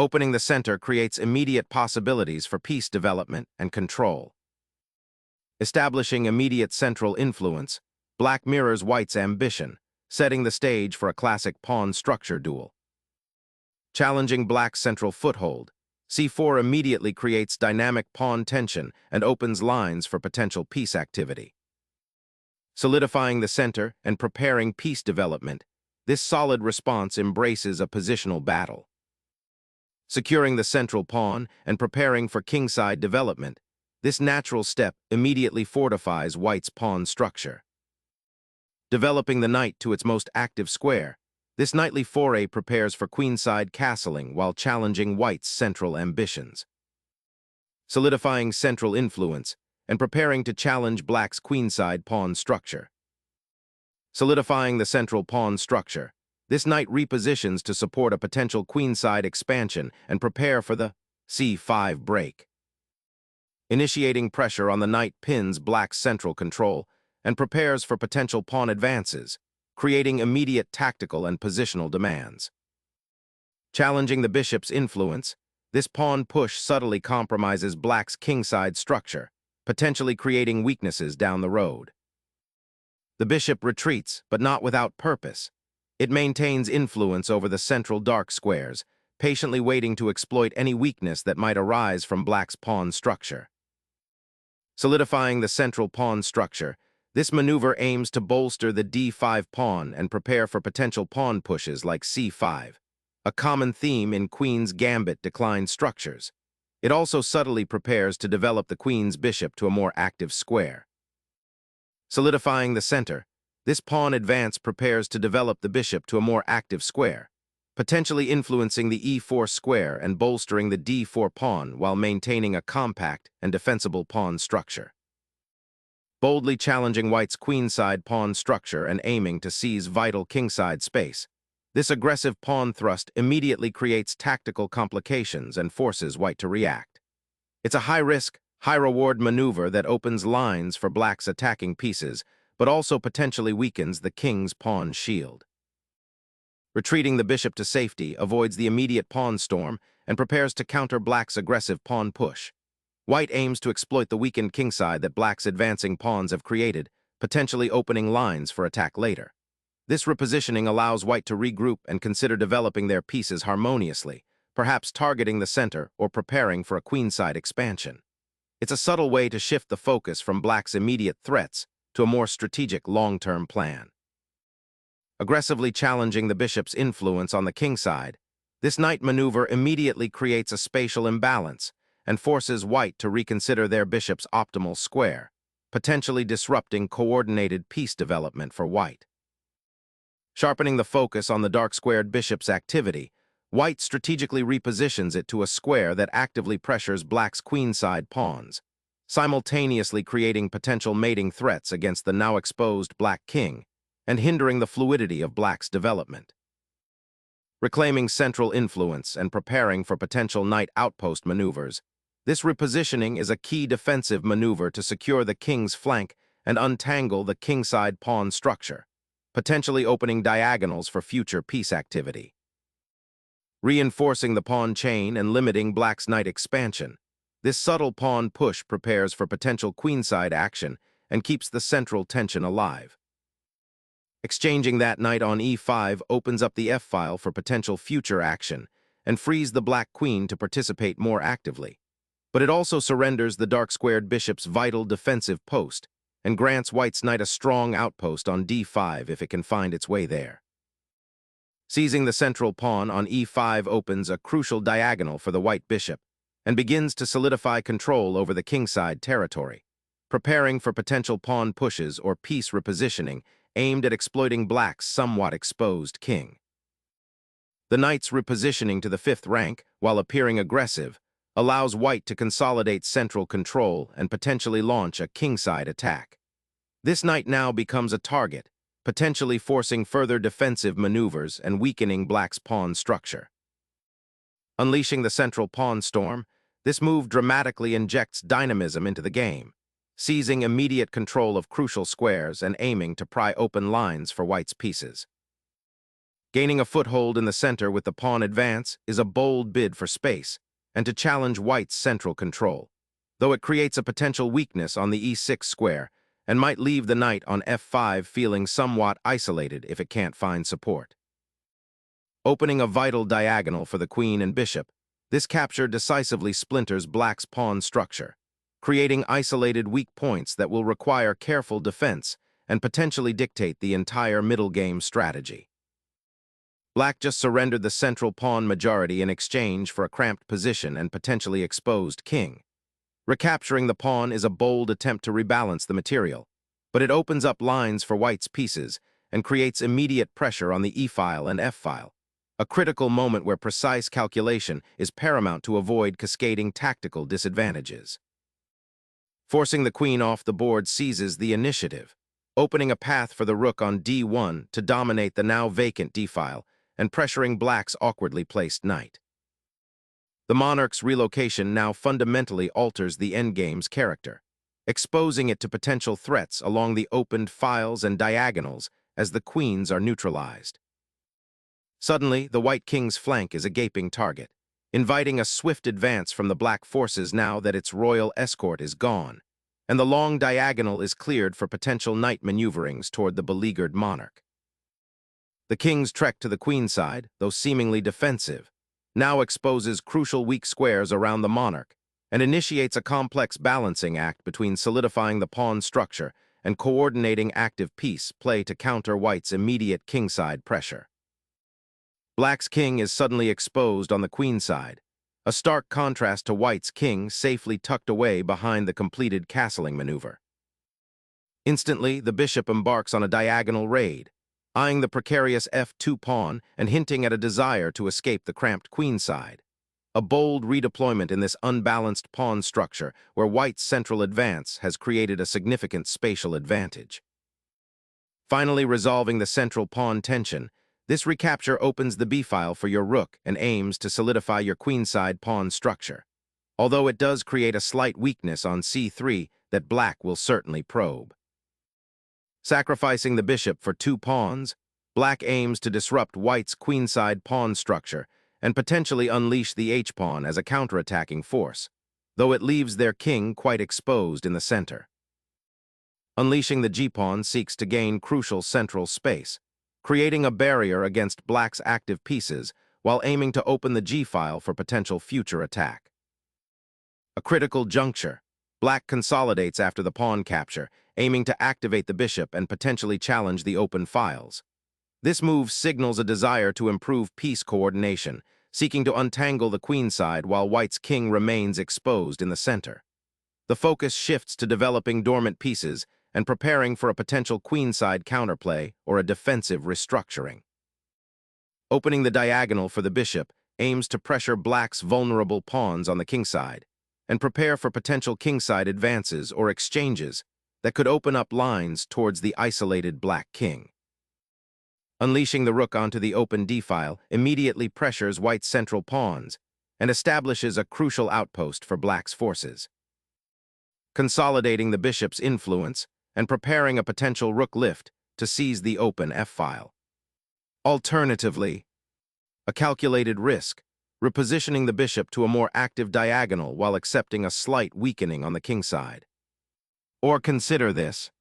Opening the center creates immediate possibilities for piece development and control. Establishing immediate central influence, black mirrors white's ambition, setting the stage for a classic pawn structure duel. Challenging black's central foothold, c4 immediately creates dynamic pawn tension and opens lines for potential piece activity. Solidifying the center and preparing piece development, this solid response embraces a positional battle. Securing the central pawn and preparing for kingside development, this natural step immediately fortifies white's pawn structure. Developing the knight to its most active square, this knightly foray prepares for queenside castling while challenging white's central ambitions. Solidifying central influence and preparing to challenge black's queenside pawn structure. Solidifying the central pawn structure, this knight repositions to support a potential queenside expansion and prepare for the c5 break. Initiating pressure on the knight pins black's central control and prepares for potential pawn advances, creating immediate tactical and positional demands. Challenging the bishop's influence, this pawn push subtly compromises black's kingside structure, potentially creating weaknesses down the road. The bishop retreats, but not without purpose. It maintains influence over the central dark squares, patiently waiting to exploit any weakness that might arise from black's pawn structure. Solidifying the central pawn structure, this maneuver aims to bolster the d5 pawn and prepare for potential pawn pushes like c5, a common theme in queen's gambit decline structures. It also subtly prepares to develop the queen's bishop to a more active square. Solidifying the center, this pawn advance prepares to develop the bishop to a more active square, potentially influencing the e4 square and bolstering the d4 pawn while maintaining a compact and defensible pawn structure. Boldly challenging white's queenside pawn structure and aiming to seize vital kingside space, this aggressive pawn thrust immediately creates tactical complications and forces white to react. It's a high-risk, high-reward maneuver that opens lines for black's attacking pieces, but also potentially weakens the king's pawn shield. Retreating the bishop to safety avoids the immediate pawn storm and prepares to counter black's aggressive pawn push. White aims to exploit the weakened kingside that black's advancing pawns have created, potentially opening lines for attack later. This repositioning allows white to regroup and consider developing their pieces harmoniously, perhaps targeting the center or preparing for a queenside expansion. It's a subtle way to shift the focus from black's immediate threats to a more strategic long-term plan. Aggressively challenging the bishop's influence on the kingside, this knight maneuver immediately creates a spatial imbalance and forces white to reconsider their bishop's optimal square, potentially disrupting coordinated piece development for white. Sharpening the focus on the dark-squared bishop's activity, white strategically repositions it to a square that actively pressures black's queenside pawns, simultaneously creating potential mating threats against the now exposed black king and hindering the fluidity of black's development. Reclaiming central influence and preparing for potential knight outpost maneuvers, this repositioning is a key defensive maneuver to secure the king's flank and untangle the kingside pawn structure, potentially opening diagonals for future piece activity. Reinforcing the pawn chain and limiting black's knight expansion, this subtle pawn push prepares for potential queenside action and keeps the central tension alive. Exchanging that knight on e5 opens up the f-file for potential future action and frees the black queen to participate more actively. But it also surrenders the dark-squared bishop's vital defensive post and grants white's knight a strong outpost on d5 if it can find its way there. Seizing the central pawn on e5 opens a crucial diagonal for the white bishop and begins to solidify control over the kingside territory, preparing for potential pawn pushes or piece repositioning aimed at exploiting black's somewhat exposed king. The knight's repositioning to the 5th rank, while appearing aggressive, allows white to consolidate central control and potentially launch a kingside attack. This knight now becomes a target, potentially forcing further defensive maneuvers and weakening black's pawn structure. Unleashing the central pawn storm, this move dramatically injects dynamism into the game, seizing immediate control of crucial squares and aiming to pry open lines for white's pieces. Gaining a foothold in the center with the pawn advance is a bold bid for space, and to challenge white's central control, though it creates a potential weakness on the e6 square and might leave the knight on f5 feeling somewhat isolated if it can't find support. Opening a vital diagonal for the queen and bishop, this capture decisively splinters black's pawn structure, creating isolated weak points that will require careful defense and potentially dictate the entire middle game strategy. Black just surrendered the central pawn majority in exchange for a cramped position and potentially exposed king. Recapturing the pawn is a bold attempt to rebalance the material, but it opens up lines for white's pieces and creates immediate pressure on the e-file and f-file, a critical moment where precise calculation is paramount to avoid cascading tactical disadvantages. Forcing the queen off the board seizes the initiative, opening a path for the rook on d1 to dominate the now vacant d-file and pressuring black's awkwardly placed knight. The monarch's relocation now fundamentally alters the endgame's character, exposing it to potential threats along the opened files and diagonals as the queens are neutralized. Suddenly, the white king's flank is a gaping target, inviting a swift advance from the black forces now that its royal escort is gone, and the long diagonal is cleared for potential knight maneuverings toward the beleaguered monarch. The king's trek to the queenside, though seemingly defensive, now exposes crucial weak squares around the monarch and initiates a complex balancing act between solidifying the pawn structure and coordinating active piece play to counter white's immediate kingside pressure. Black's king is suddenly exposed on the queenside, a stark contrast to white's king safely tucked away behind the completed castling maneuver. Instantly, the bishop embarks on a diagonal raid, eyeing the precarious f2 pawn and hinting at a desire to escape the cramped queenside, a bold redeployment in this unbalanced pawn structure where white's central advance has created a significant spatial advantage. Finally resolving the central pawn tension, this recapture opens the b-file for your rook and aims to solidify your queenside pawn structure, although it does create a slight weakness on c3 that black will certainly probe. Sacrificing the bishop for 2 pawns, black aims to disrupt white's queenside pawn structure and potentially unleash the h-pawn as a counterattacking force, though it leaves their king quite exposed in the center. Unleashing the g-pawn seeks to gain crucial central space, creating a barrier against black's active pieces while aiming to open the g-file for potential future attack. A critical juncture, black consolidates after the pawn capture, aiming to activate the bishop and potentially challenge the open files. This move signals a desire to improve piece coordination, seeking to untangle the queenside while white's king remains exposed in the center. The focus shifts to developing dormant pieces and preparing for a potential queenside counterplay or a defensive restructuring. Opening the diagonal for the bishop aims to pressure black's vulnerable pawns on the kingside and prepare for potential kingside advances or exchanges that could open up lines towards the isolated black king. Unleashing the rook onto the open d-file immediately pressures white's central pawns and establishes a crucial outpost for black's forces. Consolidating the bishop's influence and preparing a potential rook lift to seize the open f-file. Alternatively, a calculated risk, repositioning the bishop to a more active diagonal while accepting a slight weakening on the kingside. Or consider this.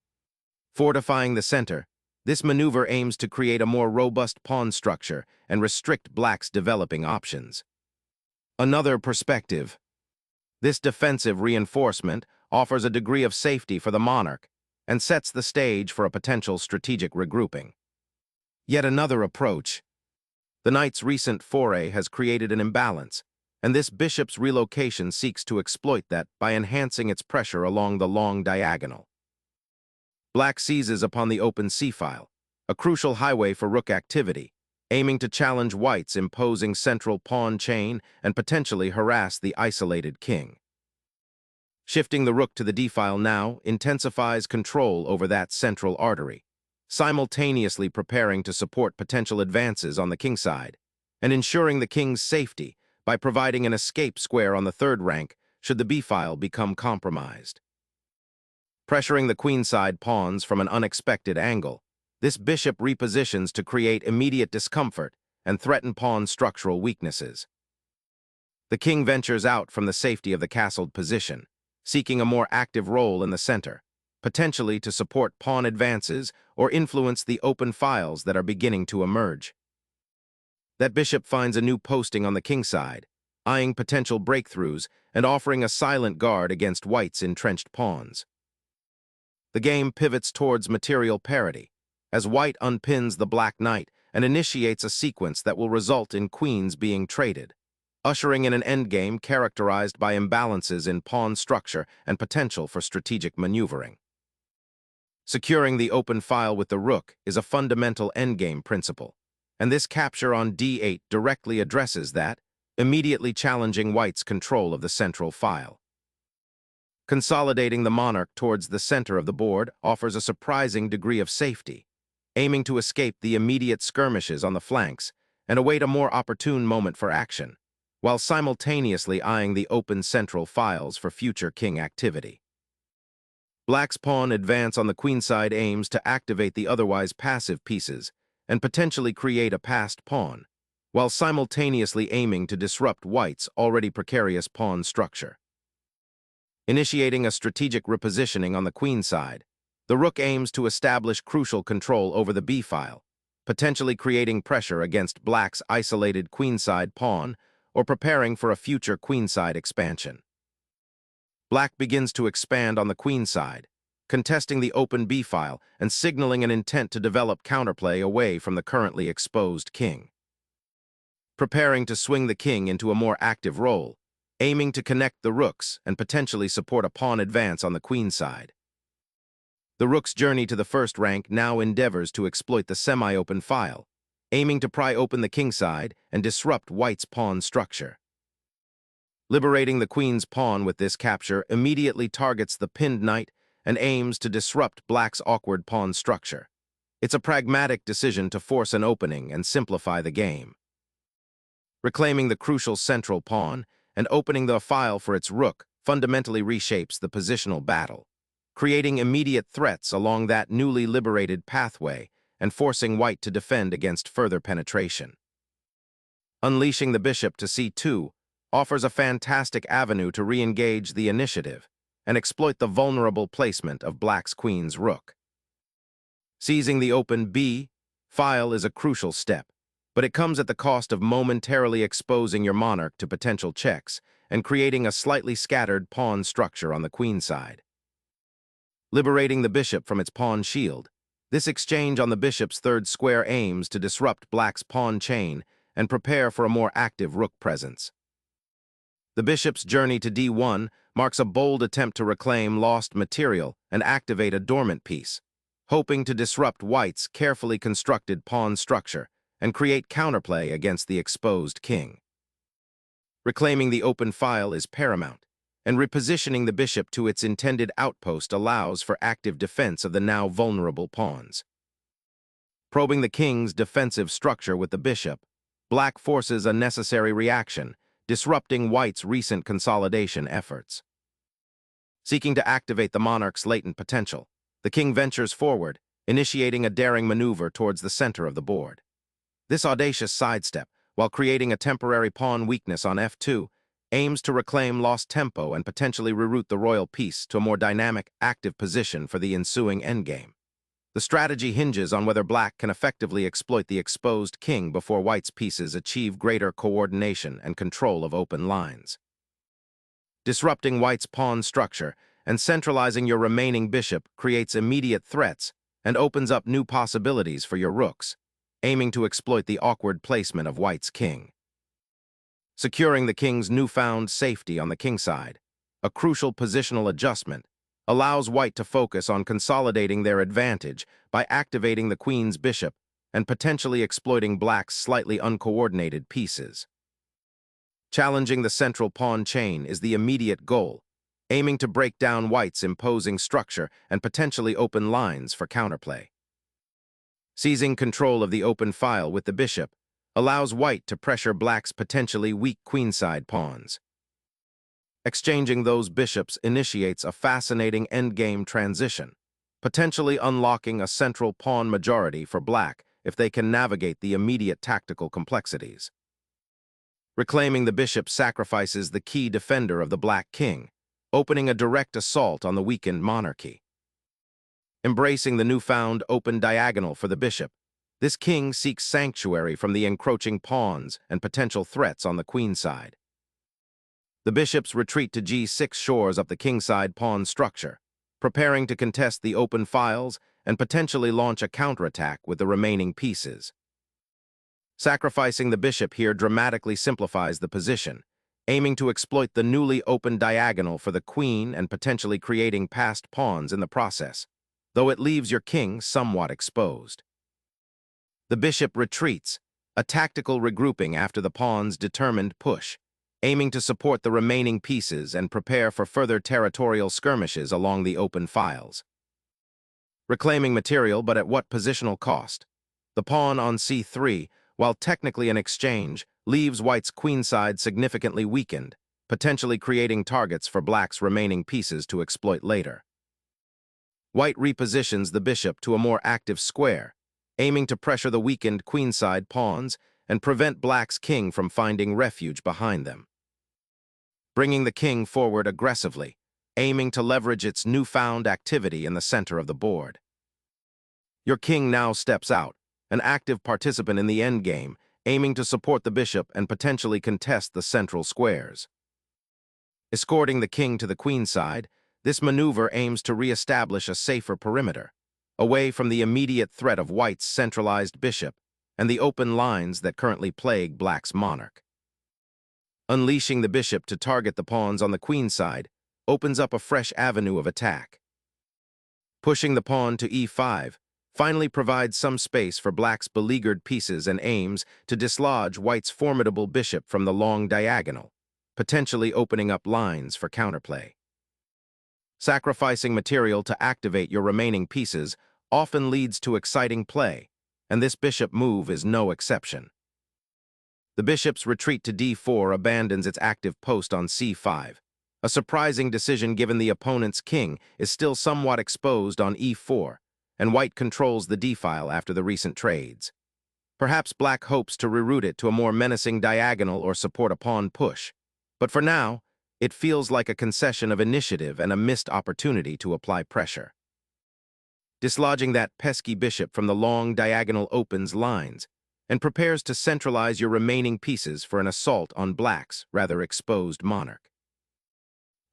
Fortifying the center, this maneuver aims to create a more robust pawn structure and restrict black's developing options. Another perspective. This defensive reinforcement offers a degree of safety for the monarch and sets the stage for a potential strategic regrouping. Yet another approach. The knight's recent foray has created an imbalance, and this bishop's relocation seeks to exploit that by enhancing its pressure along the long diagonal. Black seizes upon the open c-file, a crucial highway for rook activity, aiming to challenge white's imposing central pawn chain and potentially harass the isolated king. Shifting the rook to the d-file now intensifies control over that central artery, simultaneously preparing to support potential advances on the kingside and ensuring the king's safety by providing an escape square on the third rank should the b-file become compromised. Pressuring the queenside pawns from an unexpected angle, This bishop repositions to create immediate discomfort and threaten pawn's structural weaknesses. The king ventures out from the safety of the castled position, seeking a more active role in the center, potentially to support pawn advances or influence the open files that are beginning to emerge. That bishop finds a new posting on the king side, eyeing potential breakthroughs and offering a silent guard against white's entrenched pawns. The game pivots towards material parity, as white unpins the black knight and initiates a sequence that will result in queens being traded, ushering in an endgame characterized by imbalances in pawn structure and potential for strategic maneuvering. Securing the open file with the rook is a fundamental endgame principle, and this capture on d8 directly addresses that, immediately challenging white's control of the central file. Consolidating the monarch towards the center of the board offers a surprising degree of safety, aiming to escape the immediate skirmishes on the flanks and await a more opportune moment for action, while simultaneously eyeing the open central files for future king activity. Black's pawn advance on the queenside aims to activate the otherwise passive pieces and potentially create a passed pawn, while simultaneously aiming to disrupt white's already precarious pawn structure. Initiating a strategic repositioning on the queenside, the rook aims to establish crucial control over the b-file, potentially creating pressure against black's isolated queenside pawn or preparing for a future queenside expansion. Black begins to expand on the queenside, contesting the open b-file and signaling an intent to develop counterplay away from the currently exposed king. Preparing to swing the king into a more active role, aiming to connect the rooks and potentially support a pawn advance on the queenside. The rook's journey to the first rank now endeavors to exploit the semi-open file, aiming to pry open the kingside and disrupt white's pawn structure. Liberating the queen's pawn with this capture immediately targets the pinned knight and aims to disrupt black's awkward pawn structure. It's a pragmatic decision to force an opening and simplify the game. Reclaiming the crucial central pawn and opening the file for its rook fundamentally reshapes the positional battle, creating immediate threats along that newly liberated pathway and forcing white to defend against further penetration. Unleashing the bishop to c2 offers a fantastic avenue to re-engage the initiative and exploit the vulnerable placement of black's queen's rook. Seizing the open b-file is a crucial step, but it comes at the cost of momentarily exposing your monarch to potential checks and creating a slightly scattered pawn structure on the queenside. Liberating the bishop from its pawn shield, this exchange on the bishop's third square aims to disrupt black's pawn chain and prepare for a more active rook presence. The bishop's journey to d1 marks a bold attempt to reclaim lost material and activate a dormant piece, hoping to disrupt white's carefully constructed pawn structure and create counterplay against the exposed king. Reclaiming the open file is paramount, and repositioning the bishop to its intended outpost allows for active defense of the now vulnerable pawns. Probing the king's defensive structure with the bishop, black forces a necessary reaction, disrupting white's recent consolidation efforts. Seeking to activate the monarch's latent potential, the king ventures forward, initiating a daring maneuver towards the center of the board. This audacious sidestep, while creating a temporary pawn weakness on f2, aims to reclaim lost tempo and potentially reroute the royal piece to a more dynamic, active position for the ensuing endgame. The strategy hinges on whether black can effectively exploit the exposed king before white's pieces achieve greater coordination and control of open lines. Disrupting white's pawn structure and centralizing your remaining bishop creates immediate threats and opens up new possibilities for your rooks, aiming to exploit the awkward placement of white's king. Securing the king's newfound safety on the kingside, a crucial positional adjustment, allows white to focus on consolidating their advantage by activating the queen's bishop and potentially exploiting black's slightly uncoordinated pieces. Challenging the central pawn chain is the immediate goal, aiming to break down white's imposing structure and potentially open lines for counterplay. Seizing control of the open file with the bishop allows white to pressure black's potentially weak queenside pawns. Exchanging those bishops initiates a fascinating endgame transition, potentially unlocking a central pawn majority for black if they can navigate the immediate tactical complexities. Reclaiming the bishop sacrifices the key defender of the black king, opening a direct assault on the weakened monarchy. Embracing the newfound open diagonal for the bishop, this king seeks sanctuary from the encroaching pawns and potential threats on the queen side. The bishops retreat to g6 shores up the kingside pawn structure, preparing to contest the open files and potentially launch a counterattack with the remaining pieces. Sacrificing the bishop here dramatically simplifies the position, aiming to exploit the newly opened diagonal for the queen and potentially creating passed pawns in the process, though it leaves your king somewhat exposed. The bishop retreats, a tactical regrouping after the pawn's determined push, aiming to support the remaining pieces and prepare for further territorial skirmishes along the open files. Reclaiming material, but at what positional cost? The pawn on c3, while technically an exchange, leaves white's queenside significantly weakened, potentially creating targets for black's remaining pieces to exploit later. White repositions the bishop to a more active square, aiming to pressure the weakened queenside pawns and prevent black's king from finding refuge behind them. Bringing the king forward aggressively, aiming to leverage its newfound activity in the center of the board. Your king now steps out, an active participant in the endgame, aiming to support the bishop and potentially contest the central squares. Escorting the king to the queenside, this maneuver aims to re-establish a safer perimeter, away from the immediate threat of white's centralized bishop and the open lines that currently plague black's monarch. Unleashing the bishop to target the pawns on the queenside opens up a fresh avenue of attack. Pushing the pawn to e5 finally provides some space for black's beleaguered pieces and aims to dislodge white's formidable bishop from the long diagonal, potentially opening up lines for counterplay. Sacrificing material to activate your remaining pieces often leads to exciting play, and this bishop move is no exception. The bishop's retreat to d4 abandons its active post on c5, a surprising decision given the opponent's king is still somewhat exposed on e4, and white controls the d-file after the recent trades. Perhaps black hopes to reroute it to a more menacing diagonal or support a pawn push, but for now, it feels like a concession of initiative and a missed opportunity to apply pressure. Dislodging that pesky bishop from the long diagonal opens lines and prepares to centralize your remaining pieces for an assault on black's rather exposed monarch.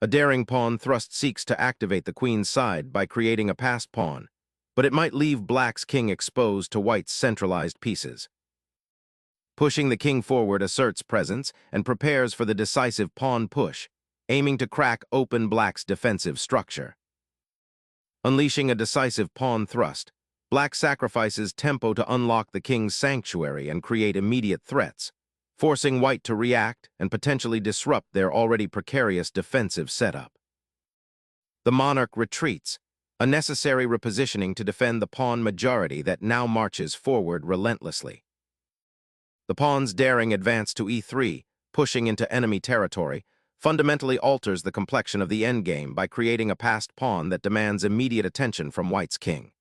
A daring pawn thrust seeks to activate the queen's side by creating a passed pawn, but it might leave black's king exposed to white's centralized pieces. Pushing the king forward asserts presence and prepares for the decisive pawn push, aiming to crack open black's defensive structure. Unleashing a decisive pawn thrust, black sacrifices tempo to unlock the king's sanctuary and create immediate threats, forcing white to react and potentially disrupt their already precarious defensive setup. The monarch retreats, a necessary repositioning to defend the pawn majority that now marches forward relentlessly. The pawn's daring advance to e3, pushing into enemy territory, fundamentally alters the complexion of the endgame by creating a passed pawn that demands immediate attention from white's king.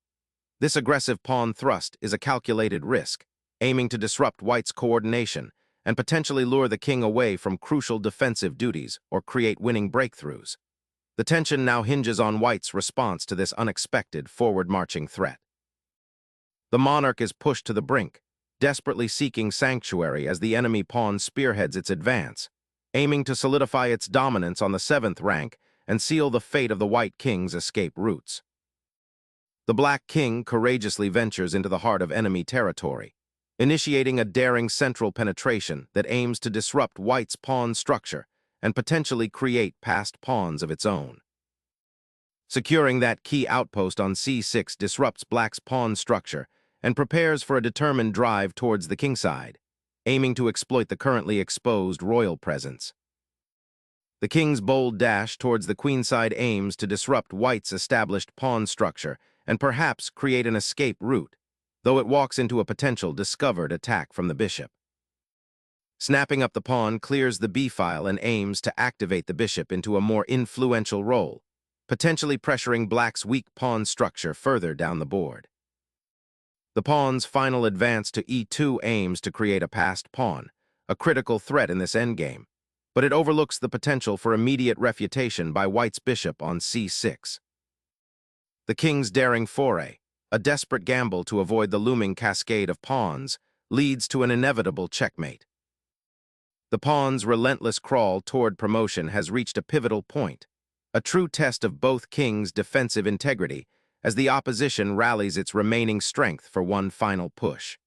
This aggressive pawn thrust is a calculated risk, aiming to disrupt white's coordination and potentially lure the king away from crucial defensive duties or create winning breakthroughs. The tension now hinges on white's response to this unexpected forward-marching threat. The monarch is pushed to the brink, desperately seeking sanctuary as the enemy pawn spearheads its advance, aiming to solidify its dominance on the 7th rank and seal the fate of the white king's escape routes. The black king courageously ventures into the heart of enemy territory, initiating a daring central penetration that aims to disrupt white's pawn structure and potentially create passed pawns of its own. Securing that key outpost on c6 disrupts black's pawn structure and prepares for a determined drive towards the kingside, aiming to exploit the currently exposed royal presence. The king's bold dash towards the queenside aims to disrupt white's established pawn structure and perhaps create an escape route, though it walks into a potential discovered attack from the bishop. Snapping up the pawn clears the b-file and aims to activate the bishop into a more influential role, potentially pressuring black's weak pawn structure further down the board. The pawn's final advance to e2 aims to create a passed pawn, a critical threat in this endgame, but it overlooks the potential for immediate refutation by white's bishop on c6. The king's daring foray, a desperate gamble to avoid the looming cascade of pawns, leads to an inevitable checkmate. The pawn's relentless crawl toward promotion has reached a pivotal point, a true test of both kings' defensive integrity as the opposition rallies its remaining strength for one final push.